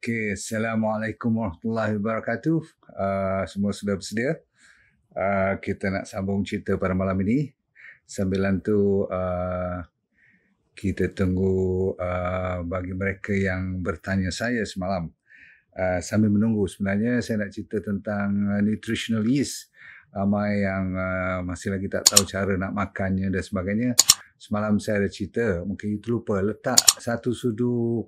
Okey, Assalamualaikum warahmatullahi wabarakatuh. Semua sudah bersedia? Kita nak sambung cerita pada malam ini. Sambilan tu kita tunggu bagi mereka yang bertanya saya semalam. Sambil menunggu, sebenarnya saya nak cerita tentang nutritional yeast. Ramai yang masih lagi tak tahu cara nak makannya dan sebagainya. Semalam saya ada cerita, mungkin you terlupa, letak satu sudu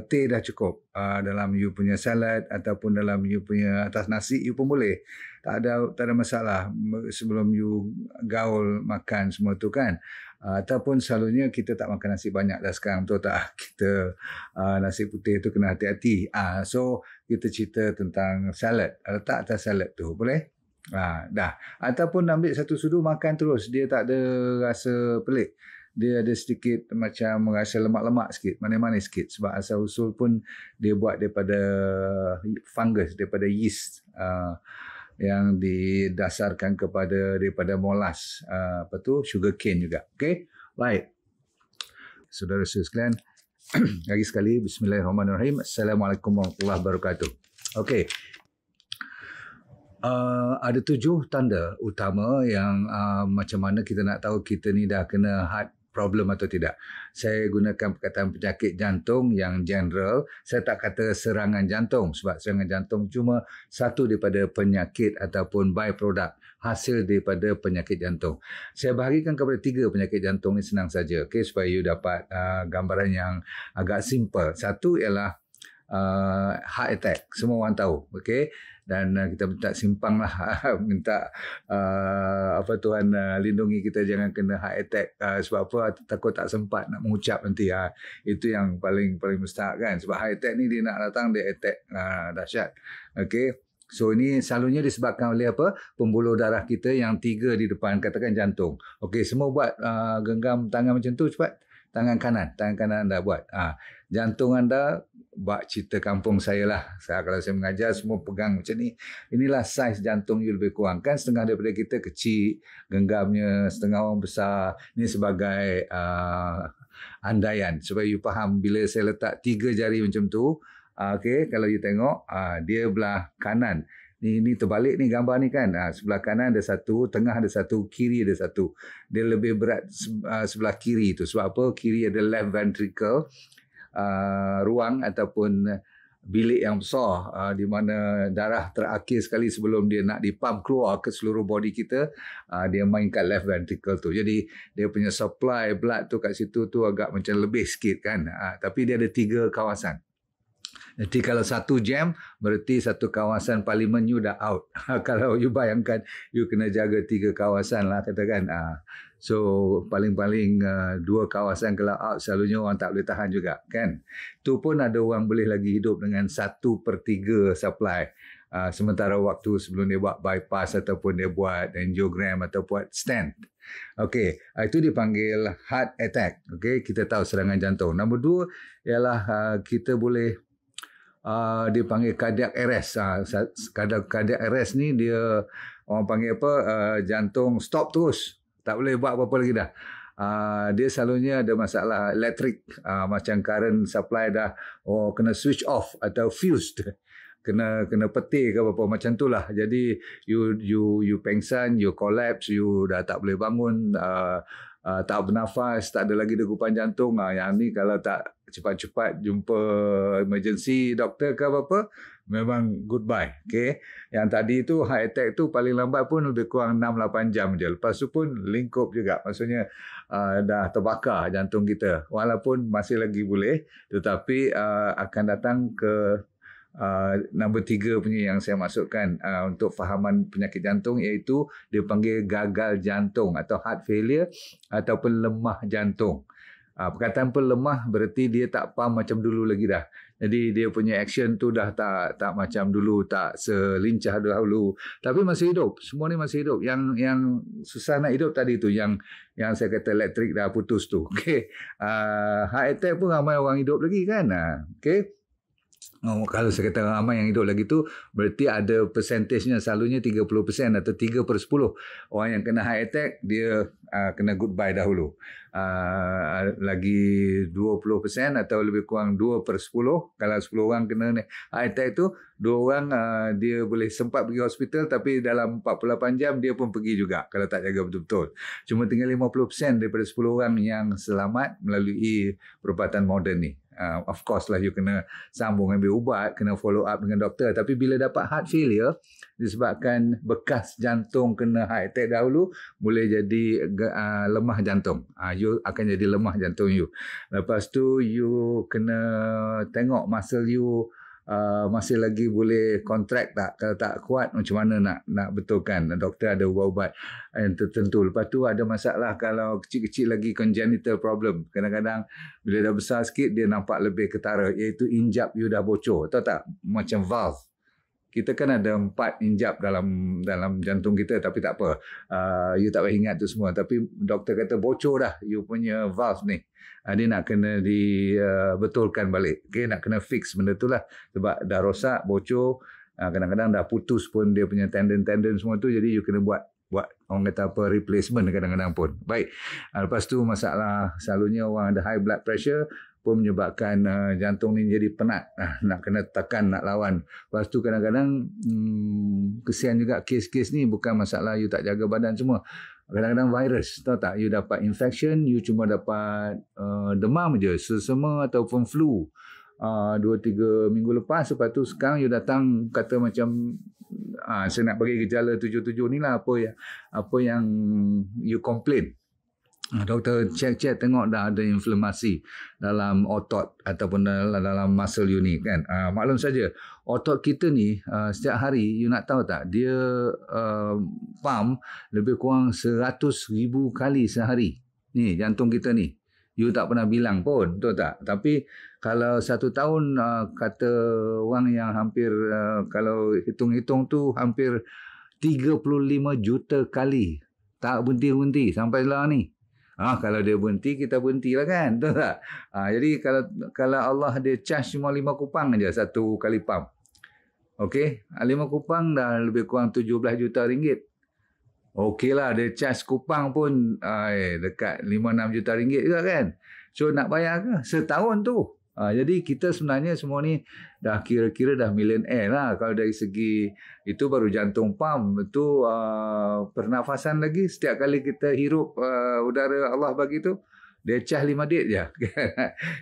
teh dah cukup dalam you punya salad ataupun dalam you punya atas nasi you pun boleh, tak ada masalah sebelum you gaul makan semua tu kan. Ataupun selalunya kita tak makan nasi banyak dah sekarang, betul tak? Kita nasi putih tu kena hati-hati. So kita cerita tentang salad, letak atas salad tu boleh. Dah. Ataupun ambil satu sudu makan terus, dia tak ada rasa pelik. Dia ada sedikit macam rasa lemak-lemak sikit, manis-manis sikit, sebab asal usul pun dia buat daripada fungus, daripada yeast yang didasarkan daripada molas, sugar cane juga. Okey, baik. Saudara-saudara sekalian, lagi sekali bismillahirrahmanirrahim. Assalamualaikum warahmatullahi wabarakatuh. Okey. Ada 7 tanda utama yang macam mana kita nak tahu kita ni dah kena heart problem atau tidak. Saya gunakan perkataan penyakit jantung yang general. Saya tak kata serangan jantung, sebab serangan jantung cuma satu daripada penyakit ataupun byproduct hasil daripada penyakit jantung. Saya bahagikan kepada 3 penyakit jantung ni senang saja, okay, supaya you dapat gambaran yang agak simple. Satu ialah heart attack, semua orang tahu, okey, dan kita minta simpang lah minta Tuhan lindungi kita jangan kena heart attack, sebab apa, takut tak sempat nak mengucap nanti. Itu yang paling mustahak kan, sebab heart attack ni dia nak datang, dia attack dahsyat. okey. So ini selalunya disebabkan oleh apa? Pembuluh darah kita yang 3 di depan, katakan jantung. Okey, semua buat genggam tangan macam tu cepat. Tangan kanan anda buat. Jantung anda, buat cerita kampung saya lah. Kalau saya mengajar, semua pegang macam ni. Inilah saiz jantung you lebih kurang. Kan setengah daripada kita kecil, genggamnya, setengah orang besar. Ini sebagai andaian. Supaya you faham, bila saya letak 3 jari macam tu, okay, kalau you tengok, dia belah kanan. Ini terbalik ni gambar ni kan. Sebelah kanan ada satu, tengah ada satu, kiri ada satu. Dia lebih berat sebelah kiri tu. Sebab apa? Kiri ada left ventricle, ruang ataupun bilik yang besar di mana darah terakhir sekali sebelum dia nak dipump keluar ke seluruh body kita, dia main kat left ventricle tu. Jadi dia punya supply blood tu kat situ tu agak macam lebih sikit kan. Tapi dia ada 3 kawasan. Nanti kalau satu jam, berarti satu kawasan parlimen you dah out. Kalau you bayangkan, you kena jaga 3 kawasan lah katakan. So paling-paling 2 kawasan kalau out, selalunya orang tak boleh tahan juga kan. Tu pun ada orang boleh lagi hidup dengan 1/3 supply. Sementara waktu sebelum dia buat bypass ataupun dia buat angiogram atau buat stent. Okey, itu dipanggil heart attack. Okey, kita tahu serangan jantung. Nombor 2 ialah kita boleh dia panggil cardiac arrest. Cardiac arrest ni dia orang panggil apa, jantung stop terus, tak boleh buat apa-apa lagi dah. Dia selalunya ada masalah elektrik, macam current supply dah kena switch off atau fused, kena petir ke apa macam tu lah. Jadi you pengsan, you collapse, you dah tak boleh bangun, tak bernafas, tak ada lagi degupan jantung. Yang ni kalau tak cepat-cepat jumpa emergency doktor ke apa-apa, memang goodbye. Okay? Yang tadi tu heart attack tu paling lambat pun lebih kurang 6-8 jam je. Lepas tu pun lingkup juga. Maksudnya dah terbakar jantung kita. Walaupun masih lagi boleh, tetapi akan datang ke nombor 3 punya yang saya masukkan untuk fahaman penyakit jantung, iaitu dia panggil gagal jantung atau heart failure ataupun lemah jantung. Perkataan pun lemah berarti dia tak pump macam dulu lagi dah. Jadi dia punya action tu dah tak macam dulu, tak selincah dahulu. Tapi masih hidup. Semua ni masih hidup. Yang susah nak hidup tadi tu, yang saya kata elektrik dah putus tu. Okey. Heart attack pun ramai orang hidup lagi kan. Okey. Oh, kalau saya kata ramai yang hidup lagi tu, berarti ada persentasenya selalunya 30% atau 3/10. Orang yang kena heart attack, dia kena goodbye dahulu. Lagi 20% atau lebih kurang 2/10. Kalau 10 orang kena heart attack tu, 2 orang dia boleh sempat pergi hospital, tapi dalam 48 jam dia pun pergi juga kalau tak jaga betul-betul. Cuma tinggal 50% daripada 10 orang yang selamat melalui perubatan moden ni. Of course lah, you kena sambung ambil ubat, kena follow up dengan doktor. Tapi bila dapat heart failure, disebabkan bekas jantung kena heart attack dahulu, boleh jadi lemah jantung. You akan jadi lemah jantung you. Lepas tu you kena tengok muscle you masih lagi boleh contract tak. Kalau tak kuat, macam mana nak betulkan. Doktor ada ubat-ubat yang tertentu. Lepas tu ada masalah kalau kecil-kecil lagi, congenital problem. Kadang-kadang bila dah besar sikit, dia nampak lebih ketara, iaitu injap you dah bocor. Tahu tak? Macam valve. Kita kan ada 4 injap dalam jantung kita, tapi tak apa. You tak payah ingat tu semua. Tapi doktor kata bocor dah you punya valve ni. Dia nak kena dibetulkan balik. Okay, nak kena fix benda tu lah. Sebab dah rosak, bocor. Kadang-kadang dah putus pun dia punya tendon-tendon semua tu. Jadi you kena buat orang kata apa, replacement kadang-kadang pun. Baik. Lepas tu masalah selalunya orang ada high blood pressure pun menyebabkan jantung ni jadi penat. Nak kena tekan, nak lawan. Lepas tu kadang-kadang kesian juga kes-kes ni bukan masalah you tak jaga badan semua. Kadang-kadang virus, tahu tak? You dapat infection, you cuma dapat demam je, sesama ataupun flu. 2-3 minggu lepas sekarang you datang kata macam saya nak bagi gejala 7-7 ni lah, apa yang you complain. Doktor cek tengok dah ada inflamasi dalam otot ataupun dalam muscle you ni kan. Maklum saja otot kita ni setiap hari you nak tahu tak, dia pump lebih kurang 100,000 kali sehari. Ni jantung kita ni. You tak pernah bilang pun, betul tak? Tapi kalau 1 tahun kata orang yang hampir kalau hitung-hitung tu hampir 35 juta kali. Tak berhenti-henti sampai lah ni. Kalau dia berhenti, kita berhentilah kan. Betul tak? Jadi kalau Allah dia charge cuma 5 kupang aja satu kali pump. Okey, 5 kupang dah lebih kurang 17 juta ringgit. Okeylah, dia charge kupang pun dekat 5-6 juta ringgit juga kan. So nak bayar ke? Setahun tu. Jadi kita sebenarnya semua ni dah kira-kira dah millionaire lah. Kalau dari segi itu baru jantung pump. Itu pernafasan lagi. Setiap kali kita hirup udara Allah bagi tu, dia cah 5 dit je.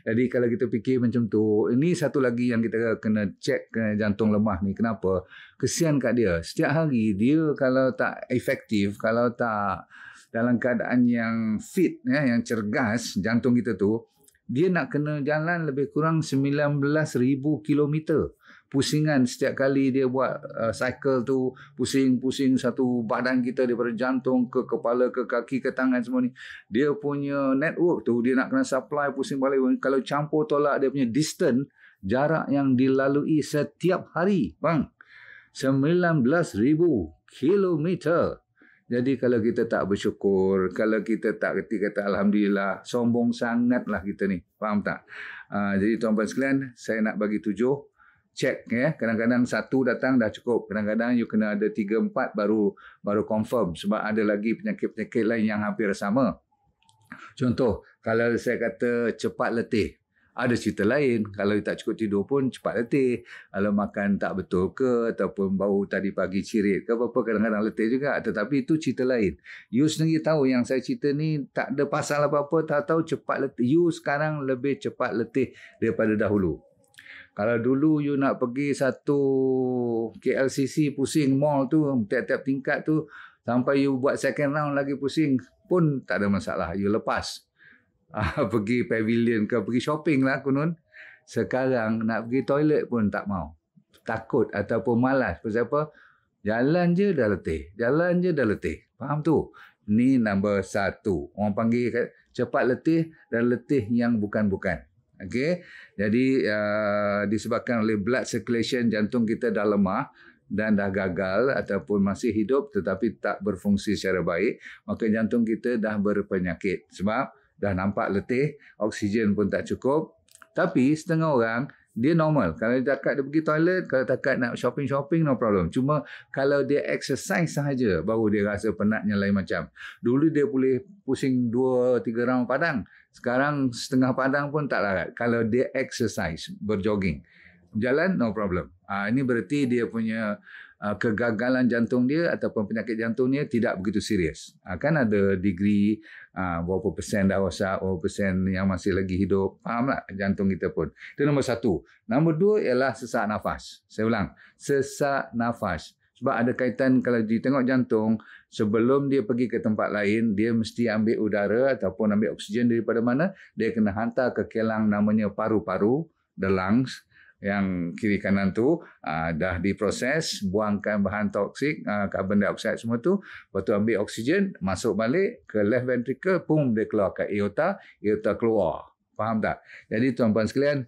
Jadi kalau kita fikir macam tu, ini satu lagi yang kita kena cek jantung lemah ni. Kenapa? Kesian kat dia. Setiap hari dia kalau tak efektif, kalau tak dalam keadaan yang fit, yang cergas, jantung kita tu, dia nak kena jalan lebih kurang 19,000 kilometer. Pusingan setiap kali dia buat cycle tu, pusing-pusing satu badan kita daripada jantung ke kepala, ke kaki, ke tangan semua ni. Dia punya network tu, dia nak kena supply pusing balik. Kalau campur tolak dia punya distance, jarak yang dilalui setiap hari. 19,000 kilometer. Jadi kalau kita tak bersyukur, kalau kita tak kerti kata Alhamdulillah, sombong sangatlah kita ni. Faham tak? Jadi tuan-tuan sekalian, saya nak bagi 7. Cek ya. Kadang-kadang 1 datang dah cukup. Kadang-kadang you kena ada 3-4 baru confirm. Sebab ada lagi penyakit-penyakit lain yang hampir sama. Contoh, kalau saya kata cepat letih. Ada cerita lain. Kalau tak cukup tidur pun cepat letih. Kalau makan tak betul ke, ataupun bau tadi pagi cirit ke apa-apa, kadang-kadang letih juga. Tetapi itu cerita lain. You sendiri tahu yang saya cerita ni tak ada pasal apa-apa, tak tahu cepat letih. You sekarang lebih cepat letih daripada dahulu. Kalau dulu you nak pergi satu KLCC pusing mall tu, tiap-tiap tingkat tu, sampai you buat second round lagi pusing pun tak ada masalah. You lepas. Pergi pavilion ke, pergi shopping lah konon. Sekarang nak pergi toilet pun tak mau. Takut ataupun malas. Pasal apa? Jalan je dah letih. Jalan je dah letih. Faham tu? Ni nombor 1. Orang panggil cepat letih dan letih yang bukan-bukan. Okey. Jadi disebabkan oleh blood circulation, jantung kita dah lemah dan dah gagal ataupun masih hidup tetapi tak berfungsi secara baik, maka jantung kita dah berpenyakit. Sebab dah nampak letih, oksigen pun tak cukup. Tapi setengah orang dia normal. Kalau dia takat dia pergi toilet, kalau takat nak shopping, no problem. Cuma kalau dia exercise sahaja, baru dia rasa penatnya lain macam. Dulu dia boleh pusing 2-3 round padang. Sekarang setengah padang pun tak larat. Kalau dia exercise, berjogging. Jalan, no problem. Ini berarti dia punya kegagalan jantung dia ataupun penyakit jantung dia tidak begitu serius. Kan ada degree berapa persen dah rosak, berapa persen yang masih lagi hidup. Fahamlah jantung kita pun. Itu nombor 1. Nombor 2 ialah sesak nafas. Saya ulang, sesak nafas. Sebab ada kaitan kalau ditengok jantung, sebelum dia pergi ke tempat lain, dia mesti ambil udara ataupun ambil oksigen daripada mana? Dia kena hantar ke kilang namanya paru-paru, the lungs. Yang kiri kanan tu dah diproses, buangkan bahan toksik, carbon dioxide semua tu, lepas tu ambil oksigen, masuk balik ke left ventricle, pum, dia keluar ke aorta keluar. Faham tak? Jadi tuan-tuan sekalian,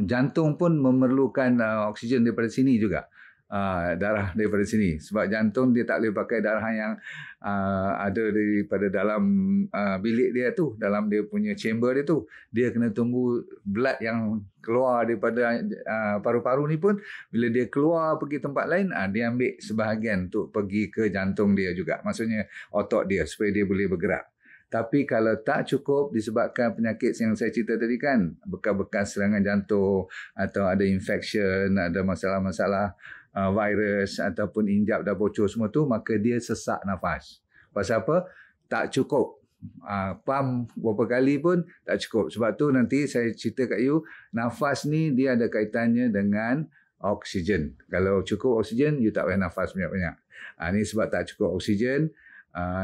jantung pun memerlukan oksigen daripada sini juga. Darah daripada sini. Sebab jantung dia tak boleh pakai darah yang ada daripada dalam bilik dia tu, dalam dia punya chamber dia tu. Dia kena tunggu blood yang keluar daripada paru-paru ni pun, bila dia keluar pergi tempat lain, dia ambil sebahagian untuk pergi ke jantung dia juga. Maksudnya otot dia, supaya dia boleh bergerak. Tapi kalau tak cukup disebabkan penyakit yang saya cerita tadi kan, bekas-bekas serangan jantung atau ada infection, ada masalah-masalah virus ataupun injap dah bocor semua tu, maka dia sesak nafas. Pasal apa? Tak cukup. Pam berapa kali pun tak cukup. Sebab tu nanti saya cerita kat you, nafas ni dia ada kaitannya dengan oksigen. Kalau cukup oksigen, you tak payah nafas banyak-banyak. Ni sebab tak cukup oksigen.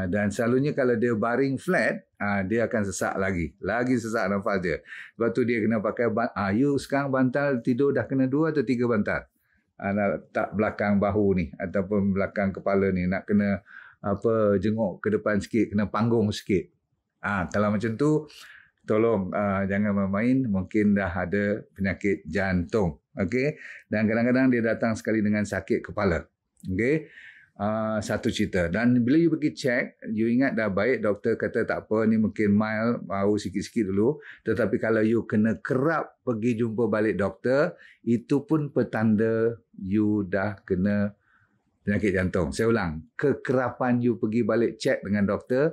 Dan selalunya kalau dia baring flat, dia akan sesak lagi sesak nafas dia. Sebab tu dia kena pakai you sekarang bantal tidur dah kena 2 atau 3 bantal. Nak tak belakang bahu ni ataupun belakang kepala ni, nak kena jenguk ke depan sikit, kena panggung sikit. Kalau macam tu tolong jangan main-main, mungkin dah ada penyakit jantung. Okey, dan kadang-kadang dia datang sekali dengan sakit kepala. Okey, satu cerita. Dan bila you pergi check, you ingat dah baik, doktor kata tak apa, ni mungkin mild, bau sikit-sikit dulu. Tetapi kalau you kena kerap pergi jumpa balik doktor, itu pun petanda you dah kena penyakit jantung. Saya ulang, kekerapan you pergi balik check dengan doktor,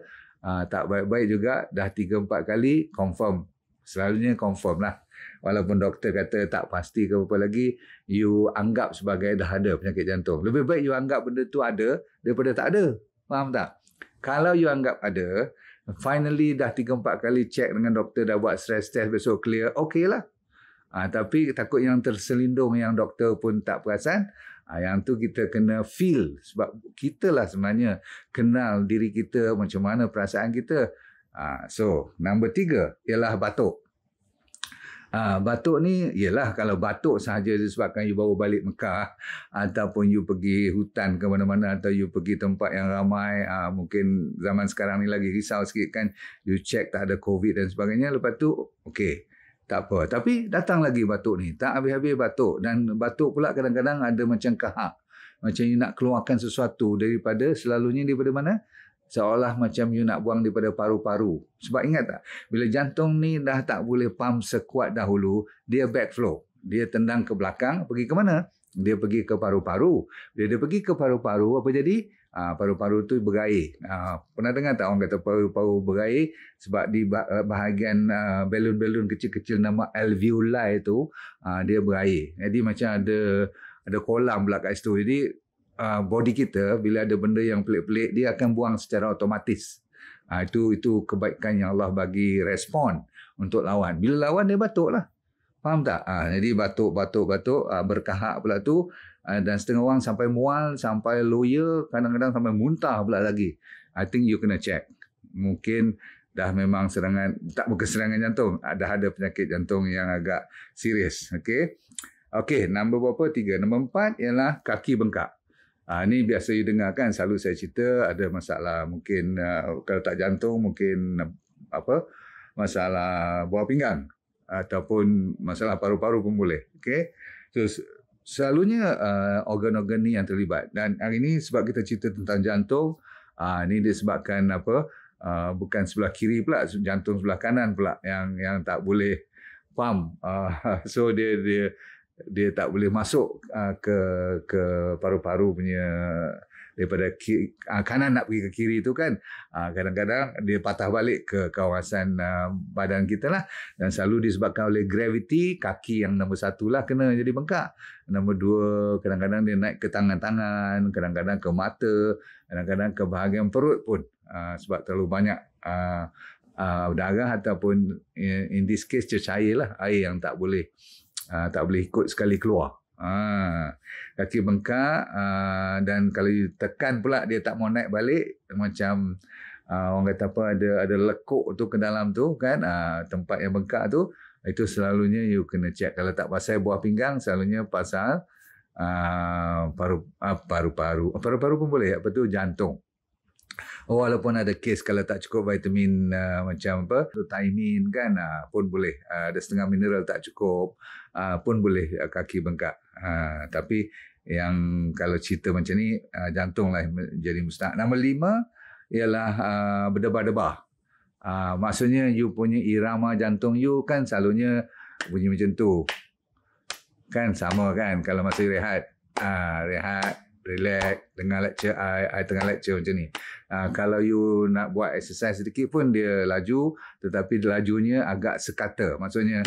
tak baik-baik juga, dah 3-4 kali, confirm. Selalunya confirm lah. Walaupun doktor kata tak pasti ke apa lagi, you anggap sebagai dah ada penyakit jantung. Lebih baik you anggap benda tu ada daripada tak ada. Faham tak? Kalau you anggap ada, finally dah 3-4 kali check dengan doktor, dah buat stress test, besok clear, okey lah. Tapi takut yang terselindung yang doktor pun tak perasan, yang tu kita kena feel. Sebab kita lah sebenarnya kenal diri kita, macam mana perasaan kita. So, nombor 3 ialah batuk. Batuk ni, ialah kalau batuk sahaja disebabkan you baru balik Mekah ataupun you pergi hutan ke mana-mana atau you pergi tempat yang ramai, mungkin zaman sekarang ni lagi risau sikit kan, you check tak ada COVID dan sebagainya, lepas tu okey, tak apa. Tapi datang lagi batuk ni, tak habis-habis batuk, dan batuk pula kadang-kadang ada macam kahak, macam you nak keluarkan sesuatu daripada, selalunya daripada mana? Seolah macam you nak buang daripada paru-paru. Sebab ingat tak, bila jantung ni dah tak boleh pump sekuat dahulu, dia backflow. Dia tendang ke belakang, pergi ke mana? Dia pergi ke paru-paru. Bila dia pergi ke paru-paru, apa jadi? Paru-paru tu berair. Pernah dengar tak orang kata paru-paru berair? Sebab di bahagian balon-balon kecil-kecil nama alveoli tu, dia berair. Jadi macam ada kolam pula kat situ. Jadi body kita bila ada benda yang pelik-pelik, dia akan buang secara otomatis. Itu kebaikan yang Allah bagi respon untuk lawan. Bila lawan dia batuk lah. Faham tak? Jadi batuk, berkahak pula tu, dan setengah orang sampai mual, sampai loya, kadang-kadang sampai muntah pula lagi. I think you kena check. Mungkin dah memang bukan serangan jantung, dah ada penyakit jantung yang agak serius. Okey, nombor berapa? 3. Nombor 4 ialah kaki bengkak. Ni biasa you dengar kan, selalu saya cerita ada masalah, mungkin kalau tak jantung, mungkin masalah buah pinggang ataupun masalah paru-paru pun boleh. Okey, so selalunya organ-organ ni yang terlibat. Dan hari ni sebab kita cerita tentang jantung, ni disebabkan bukan sebelah kiri pula, jantung sebelah kanan pula yang tak boleh pump. So dia tak boleh masuk ke paru-paru punya, daripada kanan nak pergi ke kiri tu kan, kadang-kadang dia patah balik ke kawasan badan kita lah, dan selalu disebabkan oleh gravity. Kaki yang nombor 1 lah kena jadi bengkak. Nombor 2, kadang-kadang dia naik ke tangan-tangan, kadang-kadang ke mata, kadang-kadang ke bahagian perut pun, sebab terlalu banyak darah ataupun in this case cecair lah, air yang tak boleh ikut sekali keluar. Kaki bengkak, dan kalau you tekan pula dia tak mau naik balik, macam orang kata apa, ada lekuk tu ke dalam tu kan, tempat yang bengkak tu, itu selalunya you kena check. Kalau tak pasal buah pinggang, selalunya pasal paru-paru pun boleh, apa tu, jantung. Walaupun ada kes kalau tak cukup vitamin macam apa, thiamin kan, pun boleh, ada setengah mineral tak cukup, pun boleh kaki bengkak. Tapi yang kalau cerita macam ni, jantung lah jadi mustahak. Nombor 5 ialah berdebar-debar. Maksudnya you punya irama jantung you kan selalunya bunyi macam tu. Kan sama kan kalau masa rehat. Rehat, relax, dengar lecture, I tengah lecture macam ni. Kalau you nak buat exercise sedikit pun dia laju, tetapi lajunya agak sekata. Maksudnya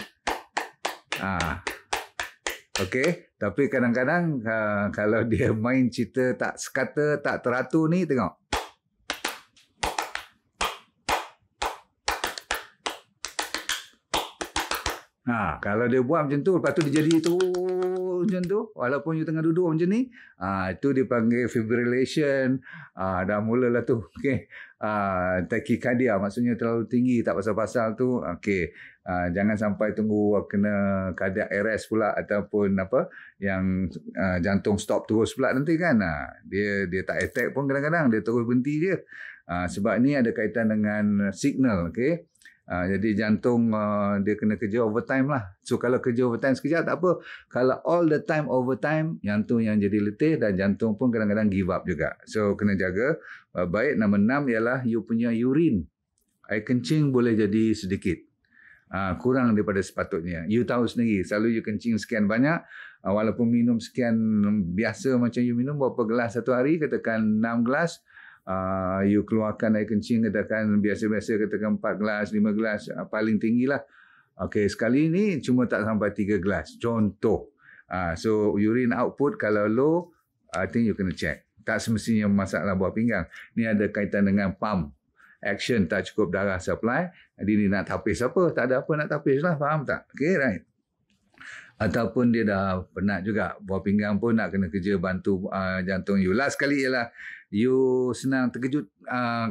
okey, tapi kadang-kadang kalau dia main cerita tak sekata, tak teratur ni, tengok. Kalau dia buat macam tu, lepas tu dia jadi tu macam tu, walaupun you tengah duduk macam ni, itu dipanggil fibrillation. Dah mulalah tu. Okey. Tachycardia, maksudnya terlalu tinggi, tak pasal-pasal tu. Okey. Jangan sampai tunggu kena cardiac arrest pula, ataupun apa yang jantung stop terus pula nanti kan. Dia tak attack pun, kadang-kadang dia terus berhenti je. Sebab ni ada kaitan dengan signal. Okey. Jadi jantung dia kena kerja overtime lah. So kalau kerja overtime sekejap tak apa. Kalau all the time overtime, jantung yang jadi letih, dan jantung pun kadang-kadang give up juga. So kena jaga baik. Nombor 6 ialah you punya urine. Air kencing boleh jadi sedikit, kurang daripada sepatutnya. You tahu sendiri, selalu you kencing sekian banyak, walaupun minum sekian biasa macam you minum berapa gelas satu hari, katakan 6 gelas, you keluarkan air kencing, katakan biasa-biasa, katakan 4 gelas, 5 gelas, paling tinggi lah. Okey, sekali ni cuma tak sampai 3 gelas. Contoh. So, urine output kalau low, I think you kena check. Tak semestinya masalah buah pinggang. Ni ada kaitan dengan pump action, tak cukup darah supply. Jadi ni nak tapis apa? Tak ada apa nak tapis lah, faham tak? Okey, right. Ataupun dia dah penat juga, buah pinggang pun nak kena kerja bantu jantung you. Last sekali ialah you senang terkejut,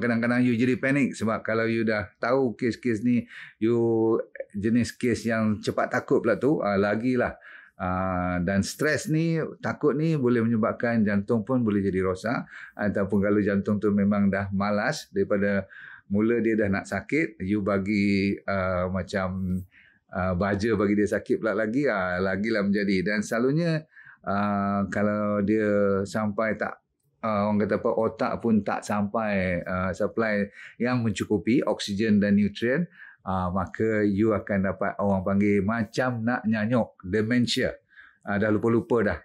kadang-kadang you jadi panik, sebab kalau you dah tahu kes-kes ni, you jenis kes yang cepat takut pula tu, lagilah. Dan stres ni, takut ni boleh menyebabkan jantung pun boleh jadi rosak. Ataupun kalau jantung tu memang dah malas, daripada mula dia dah nak sakit, you bagi macam baja bagi dia sakit pula lagi, lagilah menjadi. Dan selalunya kalau dia sampai tak, orang kata apa, otak pun tak sampai supply yang mencukupi oksigen dan nutrien, maka you akan dapat orang panggil macam nak nyanyuk, dementia. Dah lupa-lupa dah.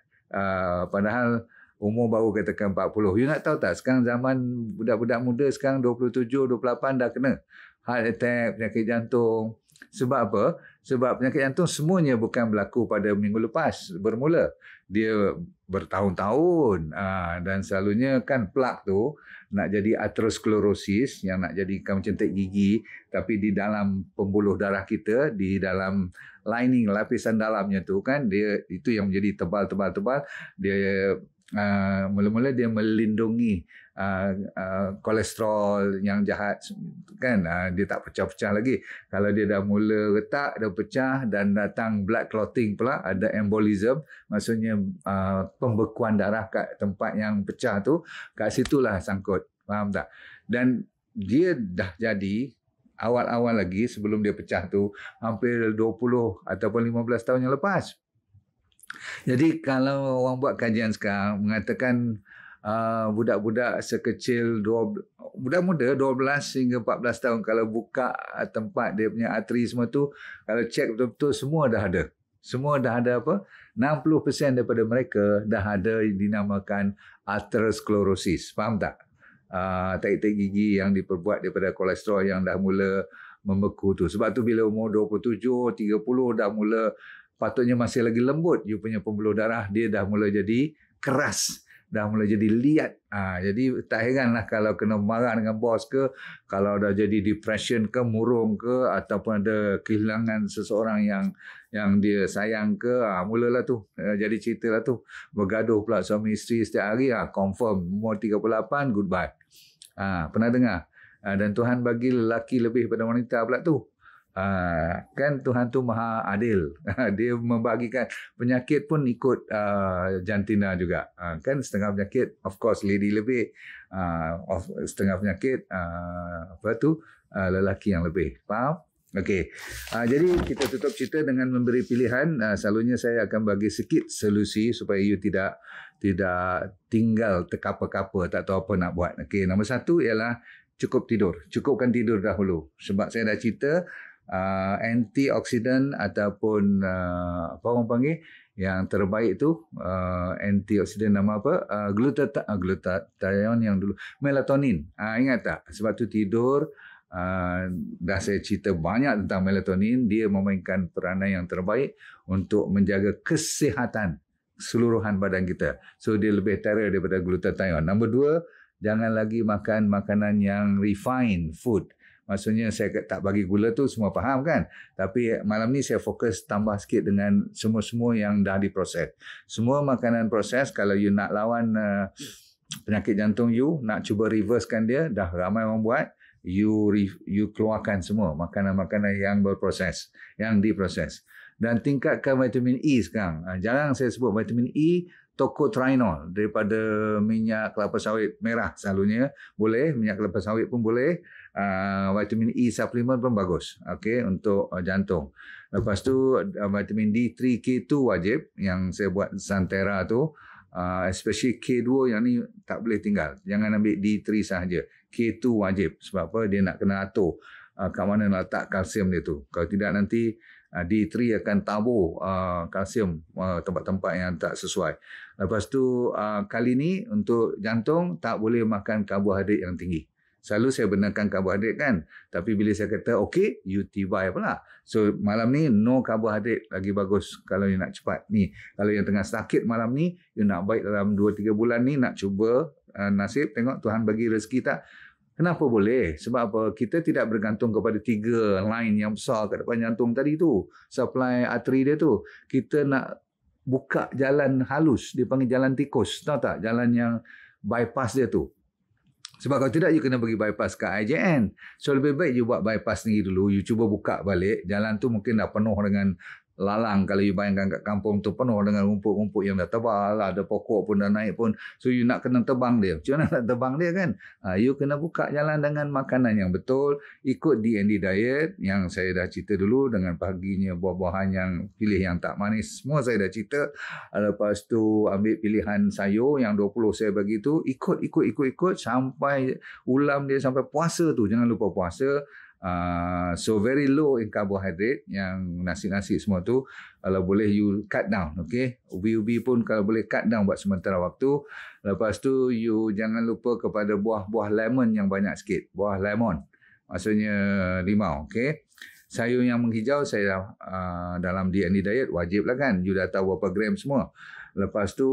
Padahal umur baru katakan 40. You nak tahu tak, sekarang zaman budak-budak muda sekarang 27, 28 dah kena heart attack, penyakit jantung. Sebab apa? Sebab penyakit jantung semuanya bukan berlaku pada minggu lepas bermula. Dia bertahun-tahun. Dan selalunya kan plak tu nak jadi atherosclerosis, yang nak jadikan macam tek gigi, tapi di dalam pembuluh darah kita, di dalam lining, lapisan dalamnya tu kan, dia itu yang menjadi tebal-tebal. Dia mula-mula dia melindungi kolesterol yang jahat kan, dia tak pecah-pecah lagi. Kalau dia dah mula retak, dah pecah dan datang blood clotting pula, ada embolism, maksudnya pembekuan darah kat tempat yang pecah tu, kat situlah sangkut, faham tak? Dan dia dah jadi awal-awal lagi sebelum dia pecah tu, hampir 20 ataupun 15 tahun yang lepas. Jadi kalau orang buat kajian sekarang mengatakan budak-budak sekecil budak muda 12 hingga 14 tahun kalau buka tempat dia punya arteri semua tu, kalau cek betul-betul semua dah ada. Semua dah ada apa? 60% daripada mereka dah ada dinamakan atherosclerosis. Faham tak? Tahi-tahi gigi yang diperbuat daripada kolesterol yang dah mula membeku tu. Sebab tu bila umur 27, 30 dah mula, patutnya masih lagi lembut, you punya pembuluh darah dia dah mula jadi keras, dah mula jadi liat. Jadi tak heranlah kalau kena marah dengan bos ke, kalau dah jadi depression ke, murung ke, ataupun ada kehilangan seseorang yang dia sayang ke, mulalah tu jadi cerita lah tu. Bergaduh pula suami isteri setiap hari, confirm umur 38 goodbye. Pernah dengar? Dan Tuhan bagi lelaki lebih pada wanita pula tu. Kan Tuhan tu maha adil. Dia membagikan penyakit pun ikut jantina juga. Kan setengah penyakit of course lady lebih, setengah penyakit lelaki yang lebih. Faham? Okey. Jadi kita tutup cerita dengan memberi pilihan. Selalunya saya akan bagi sikit solusi supaya you tidak tinggal terkapa-kapa, tak tahu apa nak buat. Okey, nombor satu ialah cukup tidur. Cukupkan tidur dahulu. Sebab saya dah cerita antioksidan ataupun apa orang panggil yang terbaik tu, antioksidan nama apa? Glutathione yang dulu. Melatonin. Ingat tak? Sebab tu tidur, dah saya cerita banyak tentang melatonin. Dia memainkan peranan yang terbaik untuk menjaga kesihatan keseluruhan badan kita. So dia lebih terror daripada glutathione. Nombor dua, jangan lagi makan makanan yang refined food. Maksudnya saya tak bagi gula tu semua faham kan. Tapi malam ni saya fokus tambah sikit dengan semua-semua yang dah diproses. Semua makanan proses, kalau you nak lawan penyakit jantung you, nak cuba reversekan dia, dah ramai orang buat, you keluarkan semua makanan-makanan yang berproses, yang diproses. Dan tingkatkan vitamin E sekarang. Jarang saya sebut vitamin E, tocotrienol daripada minyak kelapa sawit merah selalunya boleh, minyak kelapa sawit pun boleh, vitamin E supplement pun bagus, okey, untuk jantung. Lepas tu vitamin D3, K2 wajib, yang saya buat Santera tu, especially K2 yang ni tak boleh tinggal, jangan ambil D3 sahaja, K2 wajib. Sebab apa? Dia nak kena atur kat mana nak letak kalsium dia tu. Kalau tidak nanti D3 akan tabur kalsium tempat-tempat yang tak sesuai. Lepas tu kali ni untuk jantung tak boleh makan karbohidrat yang tinggi. Selalu saya benarkan karbohidrat kan, tapi bila saya kata okey, you tibai pula. So malam ni no karbohidrat lagi bagus kalau you nak cepat ni. Kalau yang tengah sakit malam ni, you nak baik dalam 2-3 bulan ni, nak cuba nasib, tengok Tuhan bagi rezeki tak. Kenapa boleh? Sebab apa? Kita tidak bergantung kepada 3 line yang besar kat depan jantung tadi tu. Supply arteri dia tu. Kita nak buka jalan halus. Dia panggil jalan tikus. Tahu tak? Jalan yang bypass dia tu. Sebab kalau tidak, you kena pergi bypass ke IJN. So lebih baik you buat bypass ni dulu. You cuba buka balik. Jalan tu mungkin dah penuh dengan lalang. Kalau you bayangkan kat kampung tu penuh dengan rumput-rumput yang dah tebal, ada pokok pun dah naik pun. So you nak kena tebang dia. Macam mana nak tebang dia kan? You kena buka jalan dengan makanan yang betul, ikut D&D diet yang saya dah cerita dulu, dengan paginya buah-buahan yang pilih yang tak manis. Semua saya dah cerita. Lepas tu ambil pilihan sayur yang 20 saya bagi tu, ikut sampai ulam dia sampai puasa tu. Jangan lupa puasa. So very low in carbohydrate, yang nasi-nasi semua tu kalau boleh you cut down, okay? Ubi-ubi pun kalau boleh cut down buat sementara waktu. Lepas tu you jangan lupa kepada buah-buah lemon yang banyak sikit. Buah lemon maksudnya limau, okay? Sayur yang menghijau saya dalam D&D diet wajib lah kan, you dah tahu berapa gram semua. Lepas tu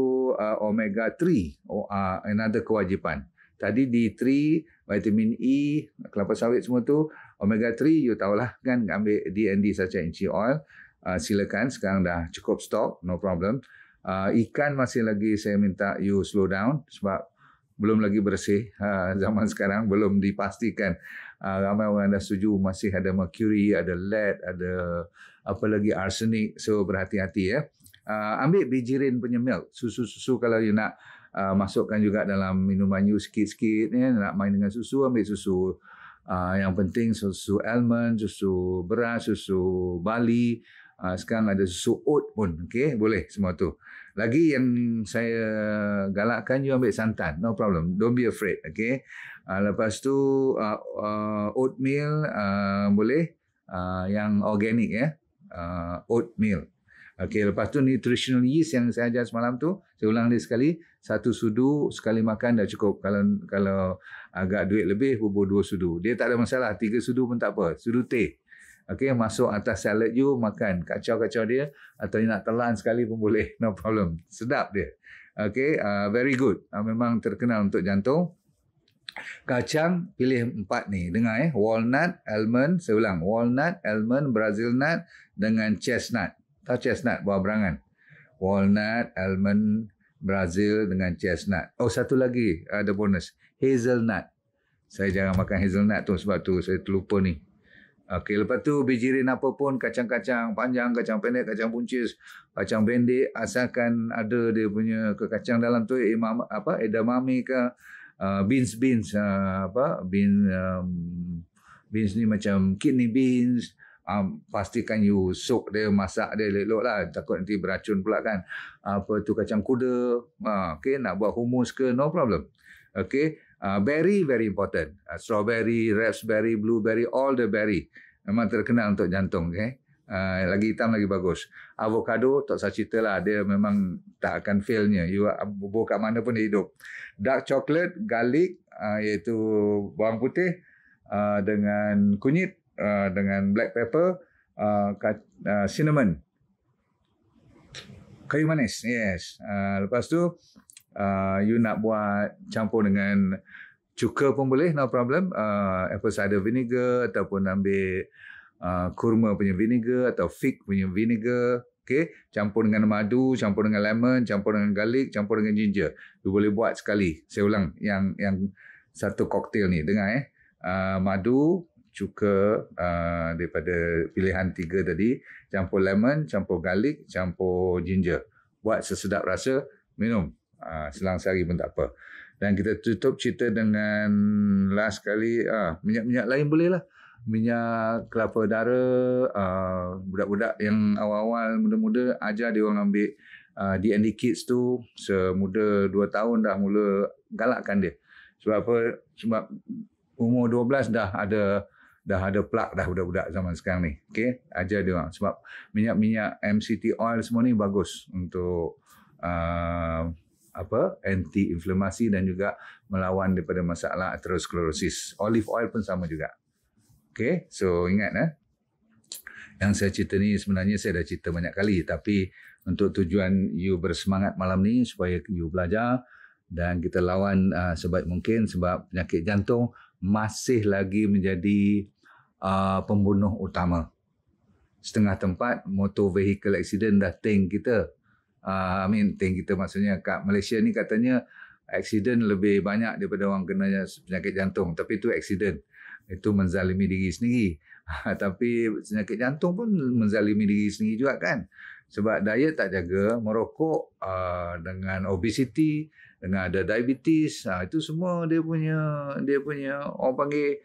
omega 3 another kewajipan. Tadi D3, vitamin E, kelapa sawit semua tu. Omega 3, you tahulah kan, ambil D&D saja inchi oil. Silakan, sekarang dah cukup stok, no problem. Ikan masih lagi saya minta you slow down sebab belum lagi bersih. Zaman sekarang belum dipastikan. Ramai orang dah setuju masih ada mercury, ada lead, ada apa lagi, arsenic. So berhati-hati ya. Ambil bijirin punya milk, susu-susu kalau you nak masukkan juga dalam minuman you sikit-sikit ya. Nak main dengan susu, ambil susu yang penting susu almond, susu beras, susu barley. Sekarang ada susu oat pun, okey, boleh semua tu. Lagi yang saya galakkan, you ambil santan, no problem, don't be afraid, okay. Lepas tu oatmeal boleh, yang organik ya, oatmeal. Okey, lepas tu nutritional yeast yang saya ajar semalam tu, saya ulang dia sekali, 1 sudu sekali makan dah cukup. Kalau agak duit lebih, bubur 2 sudu. Dia tak ada masalah, 3 sudu pun tak apa. Sudu teh. Okey, masuk atas salad you, makan. Kacau-kacau dia, atau nak telan sekali pun boleh, no problem. Sedap dia. Okey, very good. Memang terkenal untuk jantung. Kacang pilih 4 ni. Dengar walnut, almond, saya ulang, walnut, almond, brazil nut dengan chestnut. Tahu chestnut, buah berangan. Walnut, almond, brazil dengan chestnut. Oh, satu lagi ada bonus. Hazelnut. Saya jarang makan hazelnut tu sebab tu saya terlupa ni. Okey, lepas tu bijirin apa pun, kacang-kacang panjang, kacang pendek, kacang buncis, kacang pendek, asalkan ada dia punya kekacang dalam tu, edamame ke, beans, beans ni macam kidney beans. Pastikan you soak dia, masak dia elok lah, takut nanti beracun pula kan. Apa tu kacang kuda, okay, nak buat hummus ke, no problem. Okay, berry very important, strawberry, raspberry, blueberry, all the berry memang terkenal untuk jantung. Okay, lagi hitam lagi bagus. Avocado tak usah cerita lah, dia memang tak akan failnya, you bubur kat mana pun dia hidup. Dark chocolate, garlic, iaitu bawang putih, dengan kunyit, dengan black pepper, cinnamon, kayu manis, yes. Lepas tu you nak buat campur dengan cuka pun boleh, no problem. Apple cider vinegar, ataupun ambil kurma punya vinegar atau fig punya vinegar. Okay, campur dengan madu, campur dengan lemon, campur dengan garlic, campur dengan ginger. You boleh buat sekali. Saya ulang, yang satu koktail ni, dengar madu, cuka, daripada pilihan 3 tadi, campur lemon, campur garlic, campur ginger. Buat sesedap rasa, minum. Selang sehari pun tak apa. Dan kita tutup cerita dengan last kali, minyak-minyak lain boleh lah. Minyak kelapa dara, budak-budak yang awal-awal muda-muda, ajar dia orang ambil D&D Kids tu, semuda 2 tahun dah mula galakkan dia. Sebab apa? Sebab umur 12 dah ada plug dah budak-budak zaman sekarang ni. Okay, ajar dia orang. Sebab minyak-minyak MCT oil semua ni bagus untuk anti-inflamasi dan juga melawan daripada masalah atherosclerosis. Olive oil pun sama juga. Okay, so ingat yang saya cerita ni sebenarnya saya dah cerita banyak kali, tapi untuk tujuan you bersemangat malam ni supaya you belajar dan kita lawan sebaik mungkin, sebab penyakit jantung masih lagi menjadi pembunuh utama. Setengah tempat motor vehicle accident dah tank kita. Tank kita maksudnya kat Malaysia ni katanya accident lebih banyak daripada orang kena penyakit jantung. Tapi itu accident. Itu menzalimi diri sendiri. Tapi penyakit jantung pun menzalimi diri sendiri juga kan. Sebab diet tak jaga, merokok, dengan obesity, dengan ada diabetes, itu semua dia punya orang panggil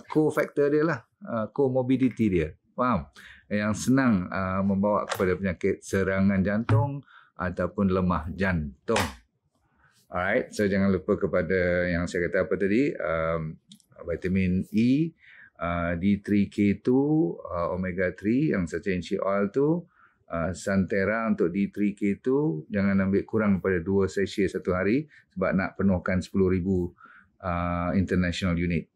co-factor dia lah, comorbidity dia. Faham? Yang senang membawa kepada penyakit serangan jantung ataupun lemah jantung. Alright, so jangan lupa kepada yang saya kata apa tadi, vitamin E, D3K2, omega 3 yang essential oil tu, Santera untuk D3K2, jangan ambil kurang daripada 2 sachet satu hari sebab nak penuhkan 10,000 international unit.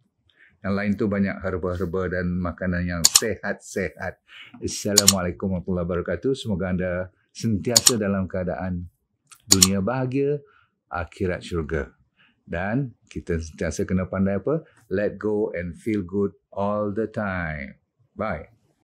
Yang lain tu banyak herba-herba dan makanan yang sehat-sehat. Assalamualaikum warahmatullahi wabarakatuh. Semoga anda sentiasa dalam keadaan dunia bahagia, akhirat syurga. Dan kita sentiasa kena pandai apa? Let go and feel good all the time. Bye.